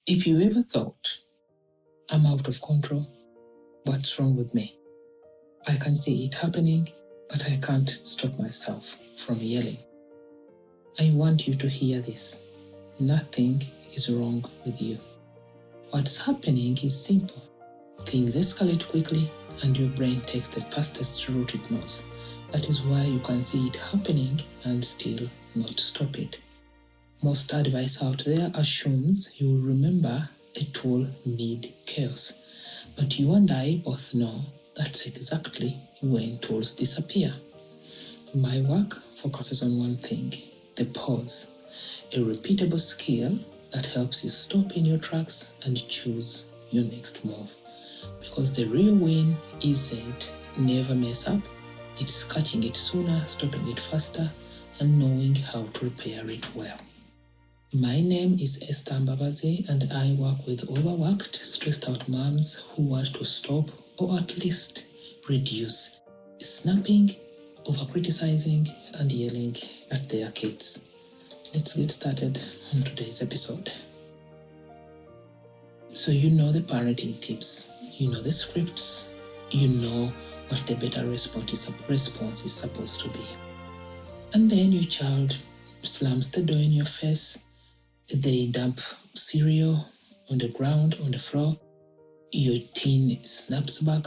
If you ever thought, I'm out of control, what's wrong with me? I can see it happening, but I can't stop myself from yelling. I want you to hear this. Nothing is wrong with you. What's happening is simple. Things escalate quickly and your brain takes the fastest route it knows. That is why you can see it happening and still not stop it. Most advice out there assumes you will remember a tool mid-chaos. But you and I both know that's exactly when tools disappear. My work focuses on one thing, the pause, a repeatable skill that helps you stop in your tracks and choose your next move. Because the real win isn't never mess up, it's catching it sooner, stopping it faster, and knowing how to repair it well. My name is Esther Mbabazi, and I work with overworked, stressed out moms who want to stop or at least reduce snapping, over-criticizing, and yelling at their kids. Let's get started on today's episode. So you know the parenting tips, you know the scripts, you know what the better response is supposed to be. And then your child slams the door in your face, they dump cereal on the ground, on the floor, your teen snaps back,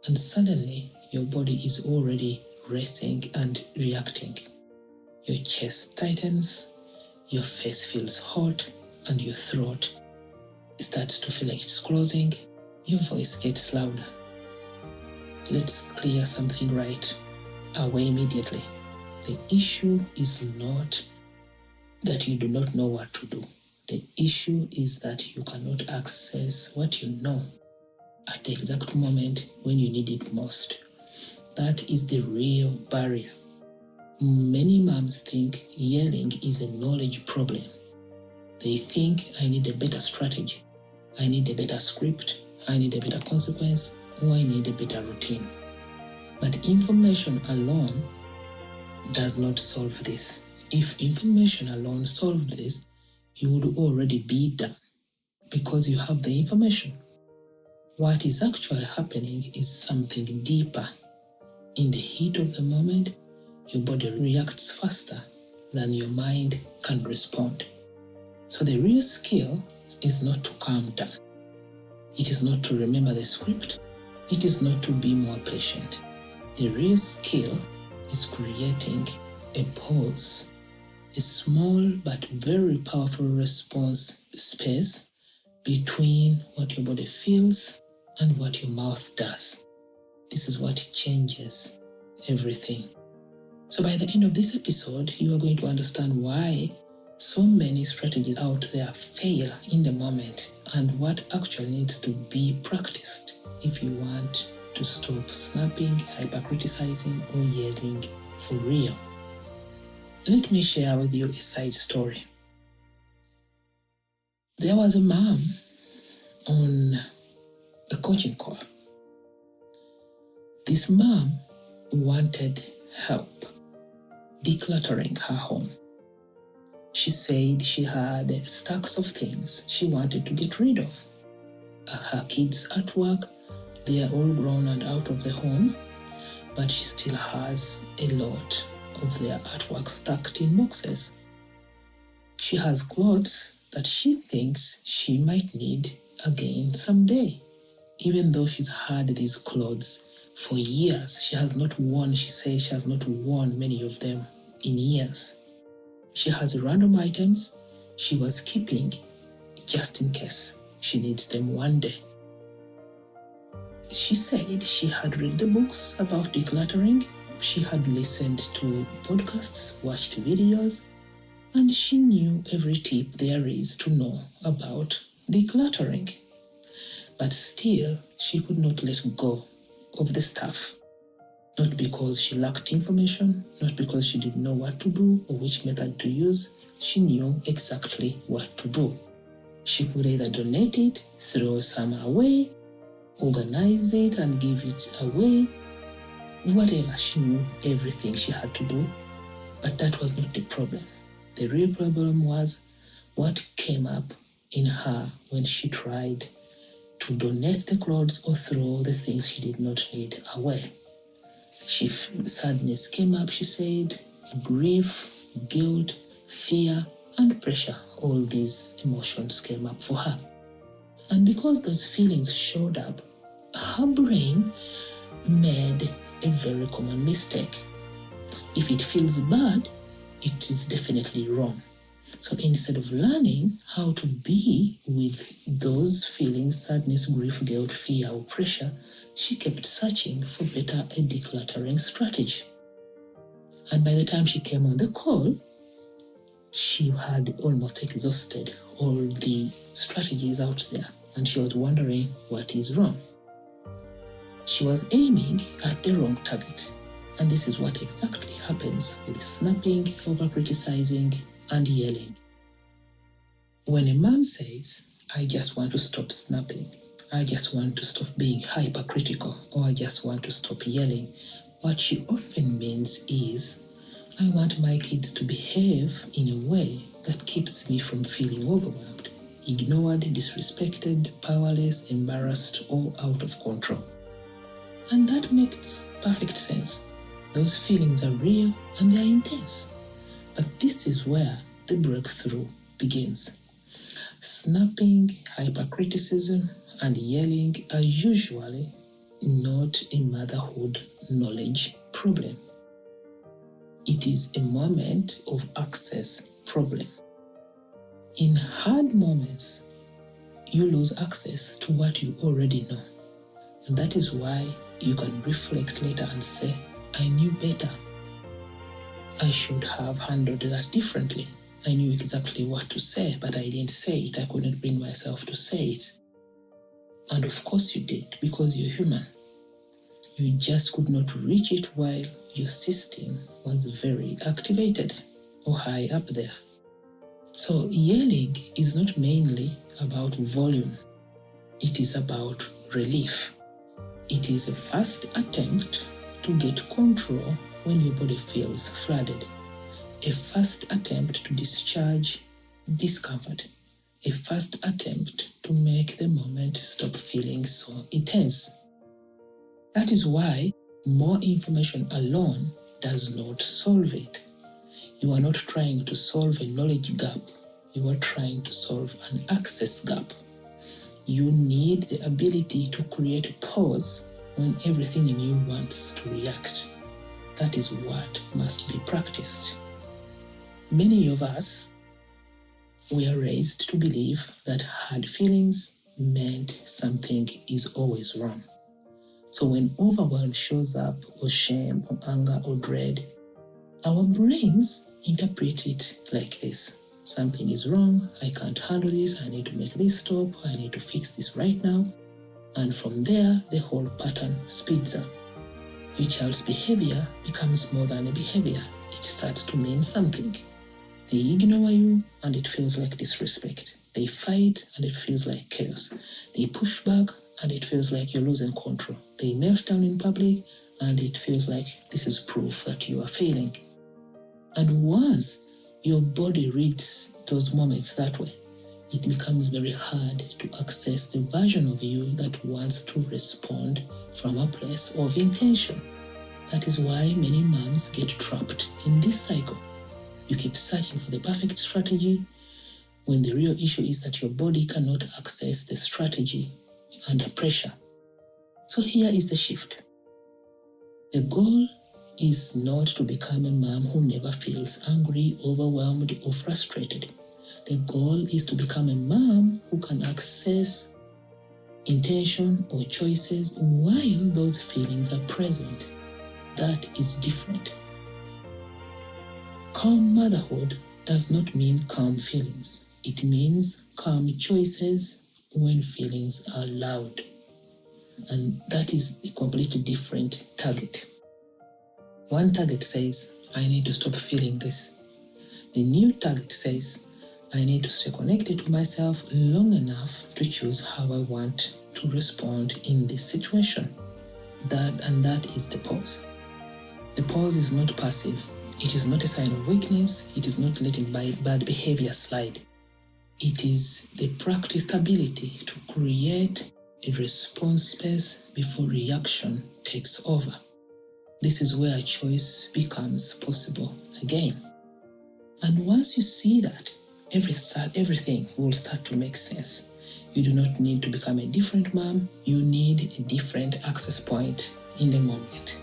and suddenly your body is already racing and reacting. Your chest tightens, your face feels hot, and your throat starts to feel like it's closing, your voice gets louder. Let's clear something right away immediately. The issue is not that you do not know what to do. The issue is that you cannot access what you know at the exact moment when you need it most. That is the real barrier. Many moms think yelling is a knowledge problem. They think I need a better strategy, I need a better script, I need a better consequence, or I need a better routine. But information alone does not solve this. If information alone solved this, you would already be done because you have the information. What is actually happening is something deeper. In the heat of the moment, your body reacts faster than your mind can respond. So the real skill is not to calm down. It is not to remember the script. It is not to be more patient. The real skill is creating a pause, a small but very powerful response space between what your body feels and what your mouth does. This is what changes everything. So by the end of this episode, you are going to understand why so many strategies out there fail in the moment and what actually needs to be practiced if you want to stop snapping, hyper-criticizing, or yelling for real. Let me share with you a side story. There was a mom on a coaching call. This mom wanted help decluttering her home. She said she had stacks of things she wanted to get rid of. Her kids at work, they are all grown and out of the home, but she still has a lot of their artwork stacked in boxes. She has clothes that she thinks she might need again someday, even though she's had these clothes for years. She says she has not worn many of them in years. She has random items she was keeping just in case she needs them one day. She said she had read the books about decluttering, she had listened to podcasts, watched videos, and she knew every tip there is to know about decluttering. But still, she could not let go of the stuff. Not because she lacked information, not because she didn't know what to do or which method to use. She knew exactly what to do. She could either donate it, throw some away, organize it and give it away, whatever. She knew everything she had to do, but that was not the problem. The real problem was what came up in her when she tried to donate the clothes or throw the things she did not need away. Sadness came up, she said, grief, guilt, fear, and pressure. All these emotions came up for her. And because those feelings showed up, her brain made a very common mistake. If it feels bad, it is definitely wrong. So instead of learning how to be with those feelings, sadness, grief, guilt, fear, or pressure, she kept searching for better a decluttering strategy. And by the time she came on the call, she had almost exhausted all the strategies out there, and she was wondering what is wrong. She was aiming at the wrong target. And this is what exactly happens with snapping, over-criticizing, and yelling. When a mom says, I just want to stop snapping, I just want to stop being hypercritical, or I just want to stop yelling, what she often means is, I want my kids to behave in a way that keeps me from feeling overwhelmed, ignored, disrespected, powerless, embarrassed, or out of control. And that makes perfect sense. Those feelings are real and they are intense. But this is where the breakthrough begins. Snapping, hypercriticism, and yelling are usually not a motherhood knowledge problem. It is a moment of access problem. In hard moments, you lose access to what you already know. And that is why you can reflect later and say, I knew better. I should have handled that differently. I knew exactly what to say, but I didn't say it. I couldn't bring myself to say it. And of course you did, because you're human. You just could not reach it while your system was very activated or high up there. So yelling is not mainly about volume. It is about relief. It is a first attempt to get control when your body feels flooded. A first attempt to discharge discomfort. A first attempt to make the moment stop feeling so intense. That is why more information alone does not solve it. You are not trying to solve a knowledge gap. You are trying to solve an access gap. You need the ability to create a pause when everything in you wants to react. That is what must be practiced. Many of us were raised to believe that hard feelings meant something is always wrong. So when overwhelm shows up, or shame, or anger, or dread, our brains interpret it like this. Something is wrong, I can't handle this, I need to make this stop, I need to fix this right now. And from there, the whole pattern speeds up. Your child's behavior becomes more than a behavior. It starts to mean something. They ignore you, and it feels like disrespect. They fight, and it feels like chaos. They push back, and it feels like you're losing control. They melt down in public, and it feels like this is proof that you are failing. And once your body reads those moments that way, it becomes very hard to access the version of you that wants to respond from a place of intention. That is why many moms get trapped in this cycle. You keep searching for the perfect strategy when the real issue is that your body cannot access the strategy under pressure. So here is the shift. The goal is not to become a mom who never feels angry, overwhelmed, or frustrated. The goal is to become a mom who can access intention or choices while those feelings are present. That is different. Calm motherhood does not mean calm feelings. It means calm choices when feelings are loud. And that is a completely different target. One target says, I need to stop feeling this. The new target says, I need to stay connected to myself long enough to choose how I want to respond in this situation. That is the pause. The pause is not passive. It is not a sign of weakness. It is not letting bad behavior slide. It is the practiced ability to create a response space before reaction takes over. This is where choice becomes possible again. And once you see that, everything will start to make sense. You do not need to become a different mom. You need a different access point in the moment.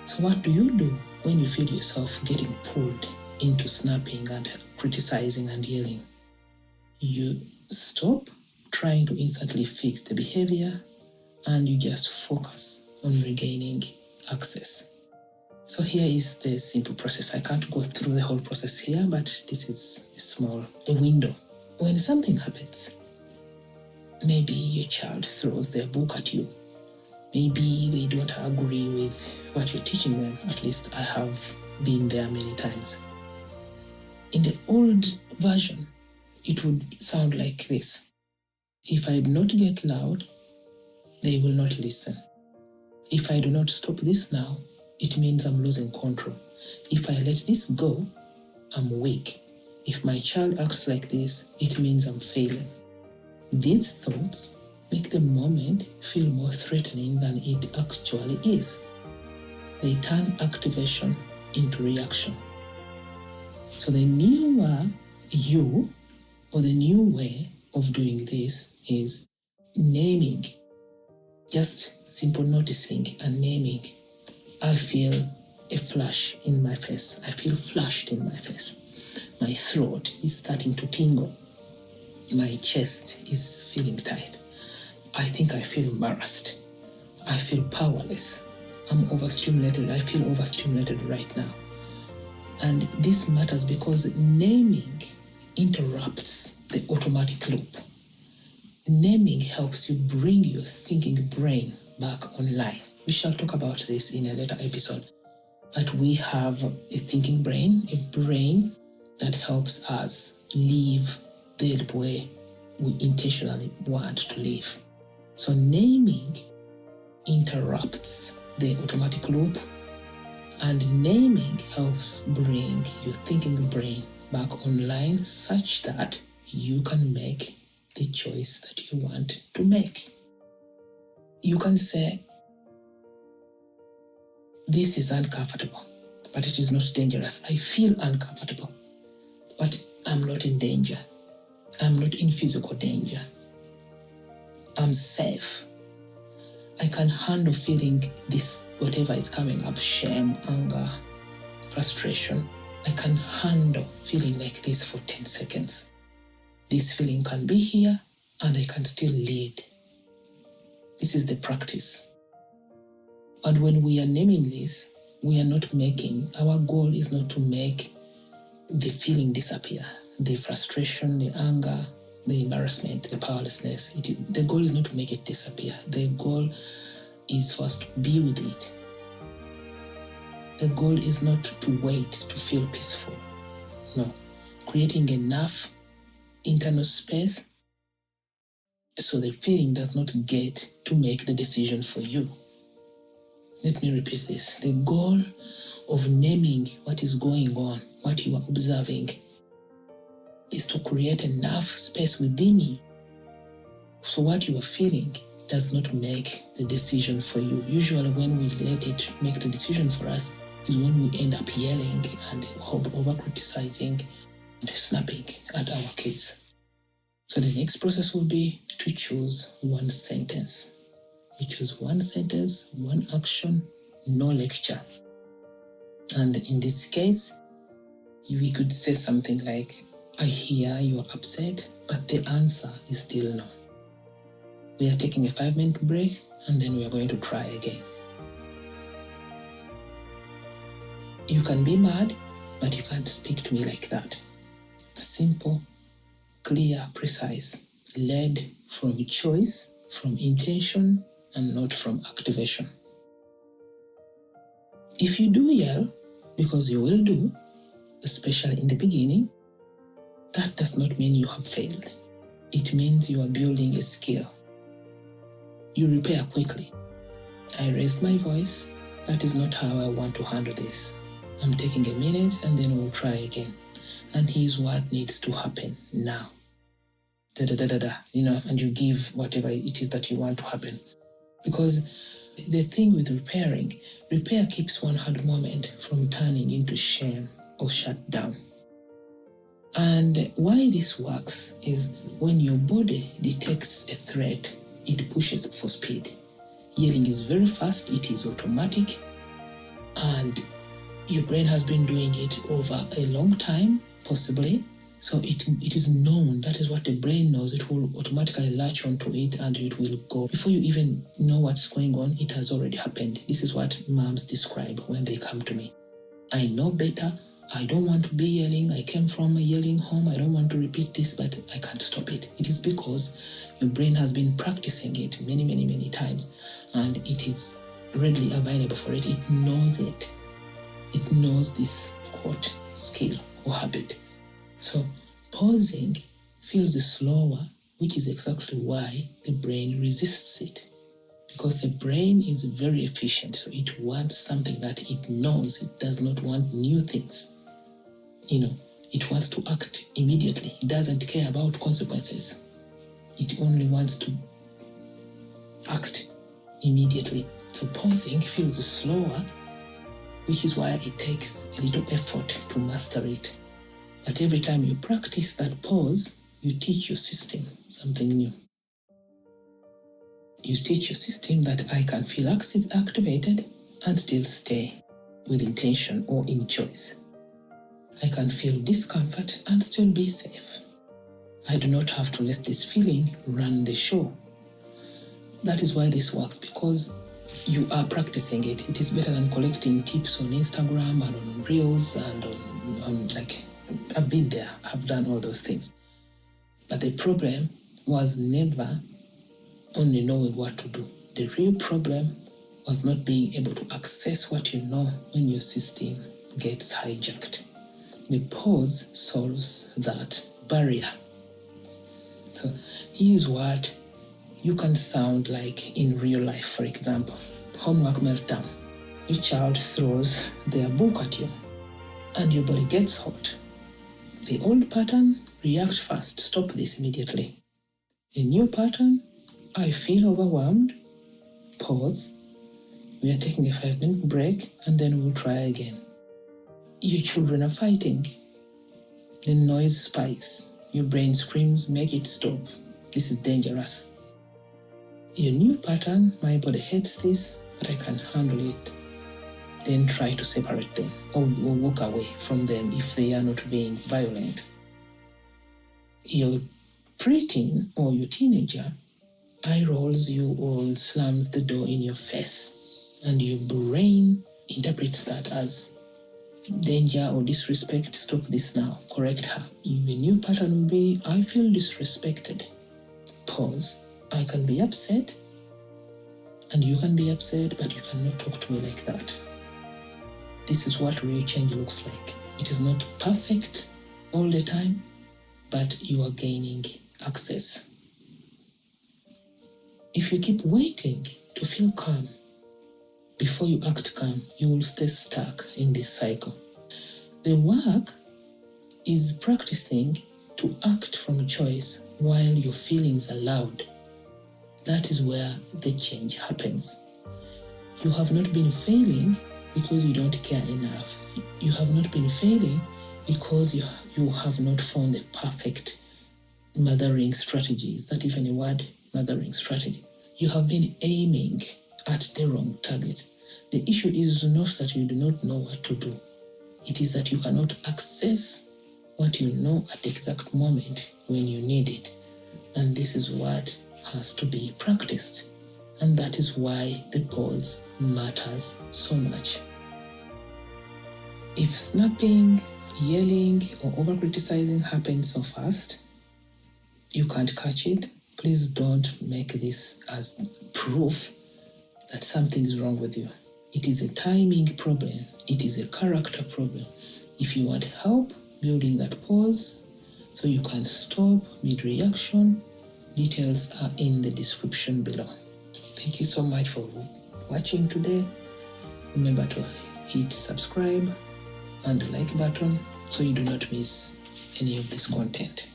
So what do you do when you feel yourself getting pulled into snapping and criticizing and yelling? You stop trying to instantly fix the behavior and you just focus on regaining access. So here is the simple process. I can't go through the whole process here, but this is a window. When something happens, maybe your child throws their book at you. Maybe they don't agree with what you're teaching them. At least I have been there many times. In the old version, it would sound like this. If I do not get loud, they will not listen. If I do not stop this now, it means I'm losing control. If I let this go, I'm weak. If my child acts like this, it means I'm failing. These thoughts make the moment feel more threatening than it actually is. They turn activation into reaction. So the newer you, or the new way of doing this, is naming. Just simple noticing and naming. I feel a flash in my face. I feel flushed in my face. My throat is starting to tingle. My chest is feeling tight. I think I feel embarrassed. I feel powerless. I'm overstimulated. I feel overstimulated right now. And this matters because naming interrupts the automatic loop. Naming helps you bring your thinking brain back online. We shall talk about this in a later episode. But we have a thinking brain, a brain that helps us live the way we intentionally want to live. So naming interrupts the automatic loop, and naming helps bring your thinking brain back online such that you can make the choice that you want to make. You can say, this is uncomfortable, but it is not dangerous. I feel uncomfortable, but I'm not in danger. I'm not in physical danger. I'm safe. I can handle feeling this, whatever is coming up, shame, anger, frustration. I can handle feeling like this for 10 seconds. This feeling can be here and I can still lead. This is the practice. And when we are naming this, we are not making, our goal is not to make the feeling disappear, the frustration, the anger, the embarrassment, the powerlessness. The goal is not to make it disappear. The goal is for us to be with it. The goal is not to wait to feel peaceful. No. Creating enough internal space so the feeling does not get to make the decision for you. Let me repeat this. The goal of naming what is going on, what you are observing, is to create enough space within you so what you are feeling does not make the decision for you. Usually when we let it make the decision for us is when we end up yelling and over-criticizing and snapping at our kids. So the next process will be to choose one sentence. You choose one sentence, one action, no lecture. And in this case, we could say something like, I hear you are upset, but the answer is still no. We are taking a 5-minute break and then we are going to try again. You can be mad, but you can't speak to me like that. Simple, clear, precise, led from choice, from intention, and not from activation. If you do yell, because you will do, especially in the beginning, that does not mean you have failed. It means you are building a skill. You repair quickly. I raised my voice. That is not how I want to handle this. I'm taking a minute and then we'll try again. And here's what needs to happen now. and you give whatever it is that you want to happen. Because the thing with repair keeps one hard moment from turning into shame or shut down. And why this works is when your body detects a threat, it pushes for speed. Yelling is very fast, it is automatic, and your brain has been doing it over a long time, possibly. So it is known. That is what the brain knows. It will automatically latch onto it and it will go. Before you even know what's going on, it has already happened. This is what moms describe when they come to me. I know better. I don't want to be yelling. I came from a yelling home. I don't want to repeat this, but I can't stop it. It is because your brain has been practicing it many, many, many times, and it is readily available for it. It knows it. It knows this, quote, skill or habit. So pausing feels slower, which is exactly why the brain resists it. Because the brain is very efficient, so it wants something that it knows. It does not want new things. It wants to act immediately. It doesn't care about consequences. It only wants to act immediately. So pausing feels slower, which is why it takes a little effort to master it. But every time you practice that pause, you teach your system something new. You teach your system that I can feel activated and still stay with intention or in choice. I can feel discomfort and still be safe. I do not have to let this feeling run the show. That is why this works, because you are practicing it. It is better than collecting tips on Instagram and on Reels and on I've been there. I've done all those things. But the problem was never only knowing what to do. The real problem was not being able to access what you know when your system gets hijacked. The pause solves that barrier. So here's what you can sound like in real life. For example, homework meltdown. Your child throws their book at you and your body gets hot. The old pattern, react fast, stop this immediately. The new pattern, I feel overwhelmed, pause, we are taking a 5-minute break and then we'll try again. Your children are fighting. The noise spikes. Your brain screams, make it stop. This is dangerous. Your new pattern, my body hates this, but I can handle it. Then try to separate them or walk away from them if they are not being violent. Your preteen or your teenager eye rolls you or slams the door in your face, and your brain interprets that as danger or disrespect. Stop this now, correct her. Your new pattern will be, I feel disrespected. Pause. I can be upset, and you can be upset, but you cannot talk to me like that. This is what real change looks like. It is not perfect all the time, but you are gaining access. If you keep waiting to feel calm before you act calm, you will stay stuck in this cycle. The work is practicing to act from choice while your feelings are loud. That is where the change happens. You have not been failing because you don't care enough. You have not been failing because you have not found the perfect mothering strategy. Is that even a word? Mothering strategy. You have been aiming at the wrong target. The issue is not that you do not know what to do. It is that you cannot access what you know at the exact moment when you need it. And this is what has to be practiced. And that is why the pause matters so much. If snapping, yelling, or over-criticizing happens so fast, you can't catch it, please don't make this as proof that something is wrong with you. It is a timing problem. It is a character problem. If you want help building that pause so you can stop mid-reaction, details are in the description below. Thank you so much for watching today. Remember to hit subscribe and the like button so you do not miss any of this content.